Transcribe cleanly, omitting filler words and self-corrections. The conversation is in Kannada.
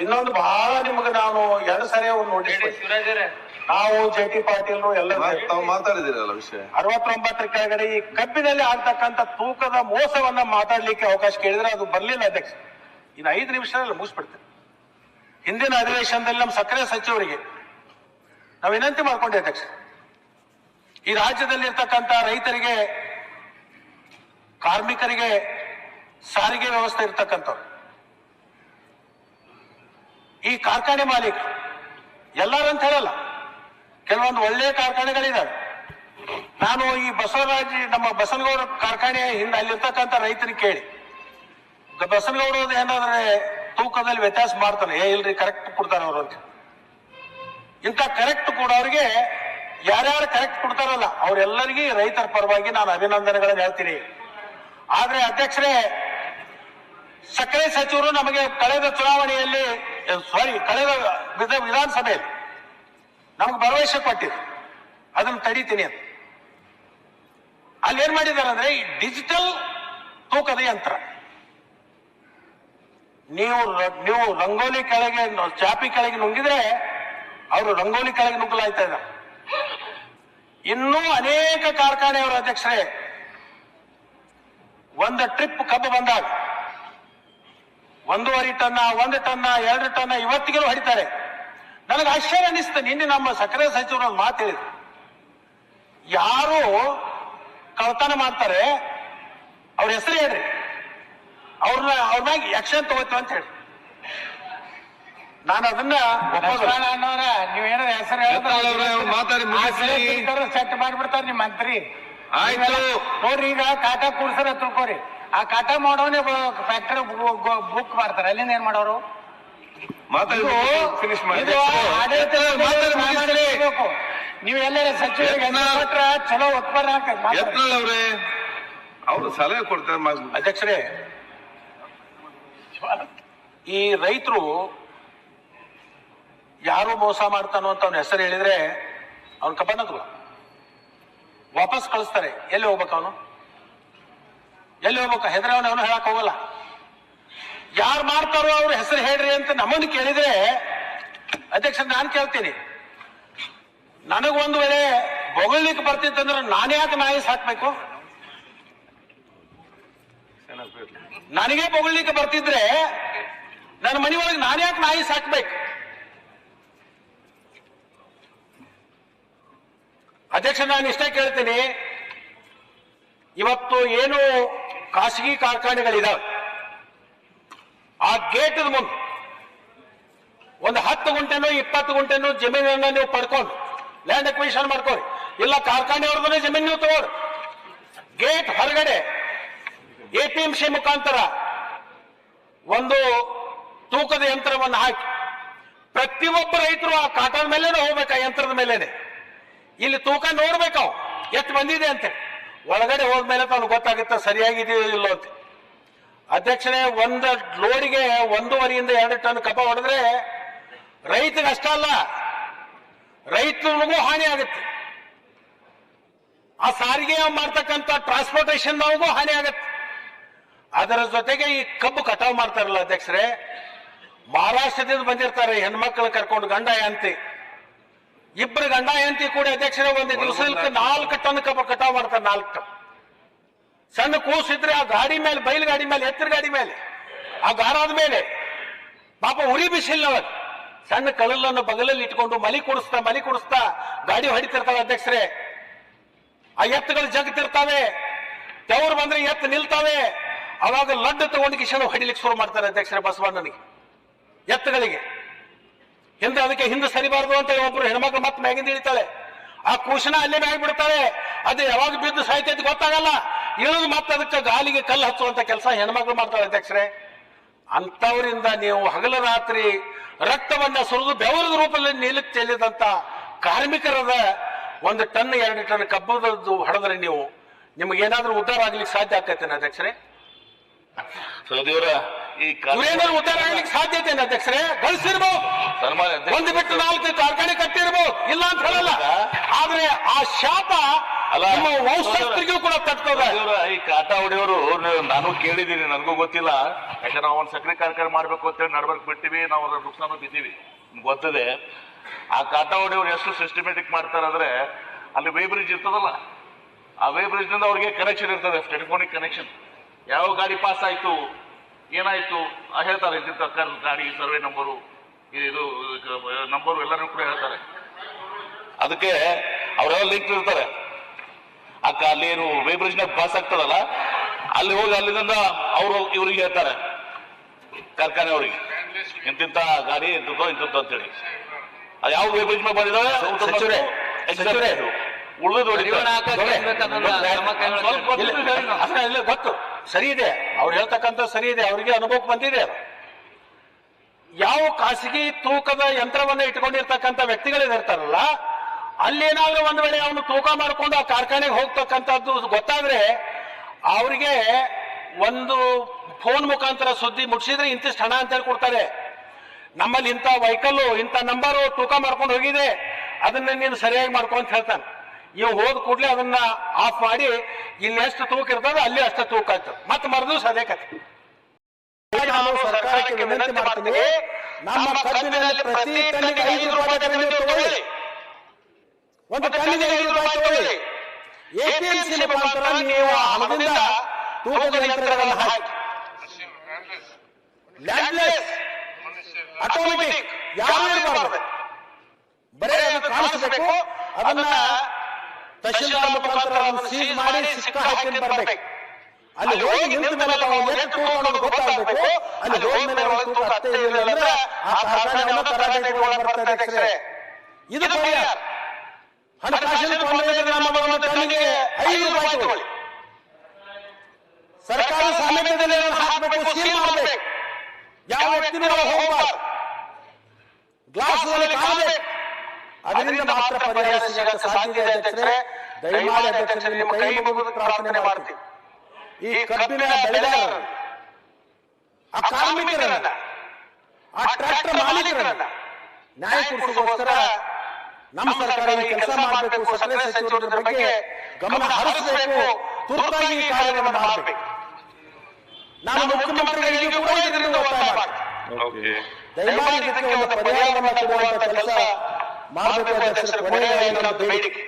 ಇನ್ನೊಂದು ಬಹಳ ನಿಮ್ಗೆ ನಾನು 2 ಸರಿ ನೋಟಿಸ್ ನಾವು ಜೆ.ಟಿ. ಪಾಟೀಲ್ ಎಲ್ಲ ಮಾತಾಡಿದಿರಲ್ಲ ವಿಷಯ 69 ಕೆಳಗಡೆ ಈ ಕಬ್ಬಿನಲ್ಲಿ ಆಗ್ತಕ್ಕಂಥ ತೂಕದ ಮೋಸವನ್ನ ಮಾತಾಡ್ಲಿಕ್ಕೆ ಅವಕಾಶ ಕೇಳಿದ್ರೆ ಅದು ಬರ್ಲಿಲ್ಲ ಅಧ್ಯಕ್ಷ. ಇನ್ನು 5 ನಿಮಿಷದಲ್ಲಿ ಮುಗಿಸ್ಬಿಡ್ತೇನೆ. ಹಿಂದಿನ ಅಧಿವೇಶನದಲ್ಲಿ ನಮ್ಮ ಸಕ್ಕರೆ ಸಚಿವರಿಗೆ ನಾವು ವಿನಂತಿ ಮಾಡ್ಕೊಂಡೆ ಅಧ್ಯಕ್ಷ, ಈ ರಾಜ್ಯದಲ್ಲಿ ಇರ್ತಕ್ಕಂಥ ರೈತರಿಗೆ, ಕಾರ್ಮಿಕರಿಗೆ ಸಾರಿಗೆ ವ್ಯವಸ್ಥೆ ಇರ್ತಕ್ಕಂಥವ್ರು, ಈ ಕಾರ್ಖಾನೆ ಮಾಲೀಕರು ಎಲ್ಲರೂ ಅಂತ ಹೇಳಲ್ಲ, ಕೆಲವೊಂದು ಒಳ್ಳೆಯ ಕಾರ್ಖಾನೆಗಳಿದ್ದಾವೆ. ನಾನು ಈ ಬಸವರಾಜ್ ನಮ್ಮ ಬಸನಗೌಡ ಕಾರ್ಖಾನೆ ಹಿಂದೆ ಅಲ್ಲಿರ್ತಕ್ಕಂಥ ರೈತರಿಗೆ ಕೇಳಿ, ಬಸನಗೌಡ ಏನಾದ್ರೆ ತೂಕದಲ್ಲಿ ವ್ಯತ್ಯಾಸ ಮಾಡ್ತಾನೆ, ಇಲ್ರಿ ಕರೆಕ್ಟ್ ಕೊಡ್ತಾರೆ ಅವರು ಅಂತ. ಇಂಥ ಕರೆಕ್ಟ್ ಕೊಡೋರಿಗೆ ಯಾರ್ಯಾರು ಕರೆಕ್ಟ್ ಕೊಡ್ತಾರಲ್ಲ ಅವರೆಲ್ಲರಿಗೂ ರೈತರ ಪರವಾಗಿ ನಾನು ಅಭಿನಂದನೆಗಳನ್ನು ಹೇಳ್ತೀನಿ. ಆದ್ರೆ ಅಧ್ಯಕ್ಷರೇ, ಸಕ್ಕರೆ ಸಚಿವರು ನಮಗೆ ಕಳೆದ ಚುನಾವಣೆಯಲ್ಲಿ ಕಳೆದ ವಿಧಾನಸಭೆಯಲ್ಲಿ ನಮ್ಗೆ ಭರವಸೆ ಕೊಟ್ಟಿದ್ರು ಅದನ್ನು ತಡೀತೀನಿ ಅಂತ. ಅಲ್ಲಿ ಏನ್ ಮಾಡಿದ್ದಾರೆ ಅಂದ್ರೆ ಈ ಡಿಜಿಟಲ್ ತೂಕದ ಯಂತ್ರ, ನೀವು ರಂಗೋಲಿ ಕೆಳಗೆ ಚಾಪಿ ಕೆಳಗೆ ನುಂಗಿದ್ರೆ ಅವರು ರಂಗೋಲಿ ಕೆಳಗೆ ನುಗ್ಗಲಾಯ್ತಾ ಇದ್ದಾರೆ. ಇನ್ನೂ ಅನೇಕ ಕಾರ್ಖಾನೆಯವರು ಅಧ್ಯಕ್ಷರೇ ಒಂದು ಟ್ರಿಪ್ ಕಬ್ಬು ಬಂದಾಗ 1.5 ಟನ್ನ 1 ಟನ್ನ 2 ಟನ್ನ ಇವತ್ತಿಗೂ ಹೊಡಿತಾರೆ. ನನಗೆ ಆಶ್ಚರ್ಯ ಅನಿಸ್ತು. ನಿನ್ನೆ ನಮ್ಮ ಸಕ್ಕರೆ ಸಚಿವರು ಒಂದು ಮಾತು ಹೇಳಿದ್ರು, ಯಾರು ಕಳ್ತನ ಮಾಡ್ತಾರೆ ಅವ್ರ ಹೆಸರು ಹೇಳ್ರಿ, ಅವ್ರ ಮ್ಯಾಗ ಆಕ್ಷನ್ ತಗೋತೀವಿ ಅಂತ ಹೇಳಿ. ನಾನು ಅದನ್ನ ನೀವೇನ ಹೆಸರು ಸೆಟ್ ಮಾಡ್ಬಿಡ್ತಾರ ನಿಮ್ ಮಂತ್ರಿ. ಆಯ್ತು ನೋಡ್ರಿ, ಈಗ ಕಾಟಾ ಕೂಡ್ಸರ ತಿಳ್ಕೊರಿ, ಆ ಕಾಟಾ ಮಾಡೋನೆ ಫ್ಯಾಕ್ಟರಿ ಬುಕ್ ಮಾಡ್ತಾರ, ಅಲ್ಲಿಂದ ಏನ್ ಮಾಡೋರು? ನೀವು ಎಲ್ಲರ ಸಚಿವರಿಗೆ ಚಲೋ ಉತ್ಪನ್ನ ಅವ್ರೆ ಅವರು ಸಲಹೆ ಕೊಡ್ತಾರೆ. ಅಧ್ಯಕ್ಷರೇ, ಈ ರೈತರು ಯಾರು ಮೋಸ ಮಾಡ್ತಾನೋ ಅಂತ ಅವನ ಹೆಸರು ಹೇಳಿದ್ರೆ ಅವನ ಕಬ್ಬನ್ನದು ವಾಪಸ್ ಕಳಿಸ್ತಾರೆ. ಎಲ್ಲಿ ಹೋಗ್ಬೇಕು ಅವನು? ಎಲ್ಲಿ ಹೋಗ್ಬೇಕು? ಹೆದರವನ ಅವನು ಹೇಳಕ್ ಹೋಗಲ್ಲ. ಯಾರು ಮಾಡ್ತಾರೋ ಅವ್ರ ಹೆಸರು ಹೇಳ್ರಿ ಅಂತ ನಮ್ಮನ್ನು ಕೇಳಿದ್ರೆ ಅಧ್ಯಕ್ಷ ನಾನು ಕೇಳ್ತೀನಿ, ನನಗೊಂದು ವೇಳೆ ಬೊಗಳ್ಲಿಕ್ಕೆ ಬರ್ತಿತ್ತಂದ್ರೆ ನಾನ್ಯಾಕೆ ನಾಯಿ ಸಾಕ್ಬೇಕು? ನನಗೆ ಬೊಗಳ್ಲಿಕ್ಕೆ ಬರ್ತಿದ್ರೆ ನನ್ನ ಮನೆಯೊಳಗೆ ನಾನ್ಯಾಕೆ ನಾಯಿ ಸಾಕ್ಬೇಕು? ಅಧ್ಯಕ್ಷ, ನಾನು ಇಷ್ಟೇ ಕೇಳ್ತೀನಿ, ಇವತ್ತು ಏನು ಖಾಸಗಿ ಕಾರ್ಖಾನೆಗಳಿದಾವೆ ಆ ಗೇಟ್ ಮುಂದೆ ಒಂದು 10 ಗುಂಟೆನೋ 20 ಗುಂಟೆನೋ ಜಮೀನನ್ನ ನೀವು ಪಡ್ಕೊಂಡು ಲ್ಯಾಂಡ್ ಅಕ್ವಿಷನ್ ಮಾಡ್ಕೊಳ್ಳಿ, ಇಲ್ಲ ಕಾರ್ಖಾನೆಯವ್ರದ್ದು ಜಮೀನು ನೀವು ತಗೋರಿ. ಗೇಟ್ ಹೊರಗಡೆ APMC ಮುಖಾಂತರ ಒಂದು ತೂಕದ ಯಂತ್ರವನ್ನು ಹಾಕಿ ಪ್ರತಿಯೊಬ್ಬ ರೈತರು ಆ ಕಾಟನ್ ಮೇಲೇನೆ ಹೋಗ್ಬೇಕು, ಆ ಯಂತ್ರದ ಮೇಲೇನೆ. ಇಲ್ಲಿ ತೂಕ ನೋಡ್ಬೇಕು ಎಷ್ಟು ಬಂದಿದೆ ಅಂತ. ಒಳಗಡೆ ಹೋದ್ಮೇಲೆ ಅವ್ನು ಗೊತ್ತಾಗುತ್ತೆ ಸರಿಯಾಗಿದೆಯೋ ಇಲ್ಲೋ ಅಂತ. ಅಧ್ಯಕ್ಷರೇ, ಒಂದು ಲೋಡಿಗೆ 1.5 ಇಂದ 2 ಟನ್ ಕಬ್ಬ ಹೊಡೆದ್ರೆ ರೈತರಿಗೆ ಅಷ್ಟ ಅಲ್ಲ, ರೈತರಿಗೂ ಹಾನಿ ಆಗುತ್ತೆ. ಆ ಸಾರಿಗೆ ಮಾಡ್ತಕ್ಕಂಥ ಟ್ರಾನ್ಸ್ಪೋರ್ಟೇಷನ್ ನಮಗೂ ಹಾನಿ ಆಗುತ್ತೆ. ಅದರ ಜೊತೆಗೆ ಈ ಕಬ್ಬು ಕಟಾವು ಮಾಡ್ತಾರಲ್ಲ ಅಧ್ಯಕ್ಷರೇ, ಮಹಾರಾಷ್ಟ್ರದಿಂದ ಬಂದಿರ್ತಾರೆ ಹೆಣ್ಮಕ್ಳು ಕರ್ಕೊಂಡು, ಗಂಡ ಹೆಂಡತಿ ಇಬ್ಬರು ಗಂಡ ಹೆಂಡತಿ ಕೂಡ ಅಧ್ಯಕ್ಷರೇ ಒಂದು ದಿವಸಕ್ಕೆ 4 ಟನ್ ಕಬ್ಬು ಕಟಾವು ಮಾಡ್ತಾರೆ. 4 ಟನ್. ಸಣ್ಣ ಕೂಸಿದ್ರೆ ಆ ಗಾಡಿ ಮೇಲೆ, ಬೈಲ್ ಗಾಡಿ ಮೇಲೆ, ಎತ್ತರ ಗಾಡಿ ಮೇಲೆ, ಆ ಗಾರಾದ ಮೇಲೆ ಪಾಪ ಉರಿ ಬಿಸಿಲ್ಲ, ಸಣ್ಣ ಕಳಲನ್ನು ಬಗಲಲ್ಲಿ ಇಟ್ಕೊಂಡು ಮಲಿ ಕುಡಿಸ್ತಾ ಗಾಡಿ ಹೊಡಿತಿರ್ತಾವೆ ಅಧ್ಯಕ್ಷರೇ. ಆ ಎತ್ತುಗಳು ಜಗತ್ತಿರ್ತಾವೆ, ತೆವರು ಬಂದ್ರೆ ಎತ್ತು ನಿಲ್ತಾವೆ. ಅವಾಗ ಲಡ್ಡು ತಗೊಂಡು ಕಿಶನ್ ಹೊಡಿಲಿಕ್ಕೆ ಶುರು ಮಾಡ್ತಾರೆ ಅಧ್ಯಕ್ಷರೇ ಬಸವಣ್ಣನಿಗೆ, ಎತ್ತುಗಳಿಗೆ. ಅದಕ್ಕೆ ಹಿಂದೆ ಸರಿಬಾರ್ದು ಅಂತ ಒಬ್ರು ಹೆಣ್ಮಕ್ಳು ಮತ್ತೆ ಮ್ಯಾಗಿಂದ ಇಳಿತಾಳೆ, ಆ ಕೂಶನ ಅಲ್ಲೇ ಮ್ಯಾಗ ಬಿಡ್ತಾರೆ. ಅದು ಯಾವಾಗ ಬಿದ್ದು ಸಾಯ್ತೈತಿ ಗೊತ್ತಾಗಲ್ಲ, ಇಳಿದು ಮತ್ತೆ ಅದಕ್ಕೆ ಗಾಲಿಗೆ ಕಲ್ಲು ಹಚ್ಚುವಂತ ಕೆಲಸ ಹೆಣ್ಮಕ್ಳು ಮಾಡ್ತಾಳೆ ಅಧ್ಯಕ್ಷರೇ. ಅಂತವರಿಂದ ನೀವು ಹಗಲು ರಾತ್ರಿ ರಕ್ತವನ್ನ ಸುರಿದು ಬೆವರದ ರೂಪದಲ್ಲಿ ನೀಲಕ್ಕೆ ಚೆಲ್ಲಿದಂತ ಕಾರ್ಮಿಕರದ 1 ಟನ್ 2 ಟನ್ ಕಬ್ಬದ್ದು ಹೊಡೆದ್ರೆ ನಿಮಗೇನಾದ್ರೂ ಉದ್ಧಾರ ಆಗ್ಲಿಕ್ಕೆ ಸಾಧ್ಯ ಆಗ್ತೈತೇನೆ ಅಧ್ಯಕ್ಷರೇ? ಇವೇನಾದ್ರು ಉದ್ಧಾರ ಆಗ್ಲಿಕ್ಕೆ ಸಾಧ್ಯತೆ ಅಧ್ಯಕ್ಷರೇ? ಗಳಿಸಿರ್ಬೋದು, 1 ಬಿಟ್ಟು 4 ಕಾರ್ಖಾನೆ ಕಟ್ಟಿರ್ಬೋದು, ಇಲ್ಲ ಅಂತ ಹೇಳಲ್ಲ. ಆದ್ರೆ ಆ ಶಾಪ ಅಲ್ಲ, ನಿಮ್ಮ ವಂಶಸ್ಥರಿಗೂ ಕೂಡ ತಟ್ತದೆ. ಈ ಕಾಟ ಹೊಡೆಯವರು ನಾನು ಕೇಳಿದ್ದೀನಿ, ನನಗೂ ಗೊತ್ತಿಲ್ಲ. ಯಾಕಂದ್ರೆ ನಾವು ಒಂದು ಸಕ್ಕರೆ ಕಾರ್ಯಕ್ರಮ ಮಾಡ್ಬೇಕು ಅಂತೇಳಿ ನಡ್ಬರ್ಕ್ ಬಿಟ್ಟಿವಿ, ನಾವು ಅದ್ರ ನುಕ್ಸಾನು ಬಿದ್ದೀವಿ, ನಿಮ್ಗೆ ಗೊತ್ತಿದೆ. ಆ ಕಾಟ ಹೊಡೆಯವರು ಎಷ್ಟು ಸಿಸ್ಟಮೆಟಿಕ್ ಮಾಡ್ತಾರೆ ಅಂದ್ರೆ, ಅಲ್ಲಿ ವೇ ಬ್ರಿಡ್ಜ್ ಇರ್ತದಲ್ಲ, ಆ ವೇ ಬ್ರಿಡ್ಜ್ ನಿಂದ ಅವ್ರಿಗೆ ಕನೆಕ್ಷನ್ ಇರ್ತದೆ, ಟೆಲಿಫೋನಿಕ್ ಕನೆಕ್ಷನ್. ಯಾವ ಗಾಡಿ ಪಾಸ್ ಆಯ್ತು, ಏನಾಯ್ತು ಹೇಳ್ತಾರೆ, ಇಂತಿಂತ ಗಾಡಿ ಸರ್ವೆ ನಂಬರು, ಇದು ನಂಬರು ಎಲ್ಲರೂ ಕೂಡ ಹೇಳ್ತಾರೆ. ಅದಕ್ಕೆ ಅವರೆಲ್ಲ ಲಿಂಕ್ ಇರ್ತಾರೆ. ಅಲ್ಲಿ ಏನು ವೇ ಬ್ರಿಡ್ಜ್ ನ ಪಾಸ್ ಆಗ್ತದಲ್ಲ, ಅಲ್ಲಿ ಹೋಗಿ ಅಲ್ಲಿಂದ ಅವರು ಇವ್ರಿಗೆ ಹೇಳ್ತಾರೆ, ಕಾರ್ಖಾನೆ ಅವರಿಗೆ, ಇಂತಿಂತ ಗಾಡಿ ಇಂಥದ್ದು ಇಂಥದ್ದು ಅಂತೇಳಿ. ಅದು ಯಾವ ವೇ ಬ್ರಿಡ್ಜ್ ಮೇಲೆ ಬಂದಿದ್ದಾವೆ ಉಳಿದು ಗೊತ್ತು, ಸರಿ ಇದೆ, ಅವ್ರು ಹೇಳ್ತಕ್ಕಂಥ ಸರಿ ಇದೆ, ಅವರಿಗೆ ಅನುಭವಕ್ಕೆ ಬಂದಿದೆ. ಅದು ಯಾವ ಖಾಸಗಿ ತೂಕದ ಯಂತ್ರವನ್ನ ಇಟ್ಕೊಂಡಿರ್ತಕ್ಕಂಥ ವ್ಯಕ್ತಿಗಳಿರ್ತಾರಲ್ಲ, ಅಲ್ಲೇನಾದ್ರೂ ಒಂದ್ ವೇಳೆ ಅವನು ತೂಕ ಮಾಡಿಕೊಂಡು ಆ ಕಾರ್ಖಾನೆಗೆ ಹೋಗ್ತಕ್ಕಂಥದ್ದು ಗೊತ್ತಾದ್ರೆ ಅವರಿಗೆ ಒಂದು ಫೋನ್ ಮುಖಾಂತರ ಸುದ್ದಿ ಮುಟ್ಸಿದ್ರೆ ಇಂತಿಷ್ಟು ಹಣ ಅಂತ ಹೇಳಿ ಕೊಡ್ತಾರೆ. ನಮ್ಮಲ್ಲಿ ಇಂಥ ವೆಹಿಕಲ್ ಇಂಥ ನಂಬರು ತೂಕ ಮಾಡ್ಕೊಂಡು ಹೋಗಿದೆ, ಅದನ್ನ ನೀನು ಸರಿಯಾಗಿ ಮಾಡ್ಕೊ ಅಂತ ಹೇಳ್ತಾನೆ. ಇವ್ ಹೋದ ಕೂಡಲೇ ಅದನ್ನ ಆಫ್ ಮಾಡಿ ಇಲ್ಲಿ ಎಷ್ಟು ತೂಕ ಇರ್ತದೆ ಅಲ್ಲಿ ಅಷ್ಟು ತೂಕ ಆಗ್ತದೆ, ಮತ್ತೆ ಮರದಿವ್ಸ ಅದೇ ಕಥೆ. ನಾನು ಸರ್ಕಾರಕ್ಕೆ ವಿನಂತಿ ಮಾಡ್ತೀನಿ, ನಮ್ಮ ಕಬ್ಬಿನಲ್ಲಿ ಪ್ರತಿ ಟನ್ನಿಗೆ 5 ರೂಪಾಯಿ ನೀವು ತಗೊಳ್ಳಿ, ಒಂದು ಟನ್ನಿಗೆ 5 ರೂಪಾಯಿ ತಗೊಳ್ಳಿ. ಎಪಿಎಂಸಿ ಮುಖಾಂತರ ನೀವು ಹಣದಿಂದ ತೂಕದ ಯಂತ್ರಗಳನ್ನು ಹಾಕಿ, ಲ್ಯಾಂಡ್ಲೆಸ್ ಆಟೋಮೆಟಿಕ್ ಯಾರು ಇರಬಾರ್ದು, ಬರೀ ಅದು ಕಾಣಿಸಬೇಕು. ಅದನ್ನ ತಹಶೀಲ್ದಾರ್ ಮುಖಾಂತರ ಸೀಸ್ ಮಾಡಿ ಸಿಕ್ಕ ಹಾಕಿ ಬರ್ಬೇಕು. ಅಲ್ಲಿ ಹೋಗಿ ನಿಂತ ಮೇಲೆ ತಾವು ಎಷ್ಟು ತೂಕ ಅನ್ನೋದು ಗೊತ್ತಾಗಬೇಕು. ಅಲ್ಲಿ ಹೋದ ಮೇಲೆ ತೂಕ ಅಷ್ಟೇ ಇರಲಿಲ್ಲ ಅಂದ್ರೆ ಆ ಕಾರ್ಖಾನೆಯನ್ನು ತರಾಟೆಗೆ ಬರ್ತದೆ ಅಧ್ಯಕ್ಷರೇ. ಇದು ಪರಿಹಾರ. ಹಣಕಾಸಿನ ತೊಂದರೆ ಇದ್ರೆ ನಮ್ಮ ಒಂದು ಟನ್ನಿಗೆ 5 ರೂಪಾಯಿ ತಗೊಳ್ಳಿ. ಸರ್ಕಾರಿ ಸಾಮರ್ಥ್ಯದಲ್ಲಿ ಹಾಕಬೇಕು, ಸೀಲ್ ಮಾಡಬೇಕು, ಯಾವ ವ್ಯಕ್ತಿನೂ ಹೋಗಬಾರ್ದು, ಗ್ಲಾಸ್ ಕಾಣಬೇಕು. ಅದರಿಂದ ಮಾತ್ರ ಪರಿಹಾರ ಸಿಗಕ್ಕೆ ಸಾಧ್ಯ ಇದೆ ಅಧ್ಯಕ್ಷರೇ. ದಯಮಾಡಿ ಅಧ್ಯಕ್ಷರೇ ನಿಮ್ಮ ಕೈ ಮುಗಿದು ಪ್ರಾರ್ಥನೆ ಮಾಡ್ತೀವಿ. ಈ ಕಬ್ಬಿನ ಬೆಳೆಗಾರರನ್ನ, ಆ ಕಾರ್ಮಿಕರನ್ನ, ಆ ಟ್ರ್ಯಾಕ್ಟರ್ ಮಾಲೀಕರನ್ನ ನ್ಯಾಯ ಕೊಡಿಸೋಗೋಸ್ಕರ ನಮ್ಮ ಸರ್ಕಾರ ಈ ಕೆಲಸ ಮಾಡಬೇಕು. ಸಕ್ಕರೆ ಸಚಿವರ ಬಗ್ಗೆ ಗಮನ ಹರಿಸಬೇಕು, ತುರ್ತಾಗಿ ಈ ಕಾರ್ಯವನ್ನು ಮಾಡಬೇಕು. ನಾನು ಮುಖ್ಯಮಂತ್ರಿಗಳಿಗೂ ಕೂಡ ಇದರಿಂದ ಒತ್ತಾಯ ಮಾಡ್ತೀನಿ, ದಯಮಾಡಿ ಇದಕ್ಕೆ ಒಂದು ಪರಿಹಾರವನ್ನು ಕೊಡುವಂತ ಕೆಲಸ ಮಾಡಬೇಕು ಅಧ್ಯಕ್ಷರೇ. ಕೊನೆಯ ನನ್ನ ಬೇಡಿಕೆ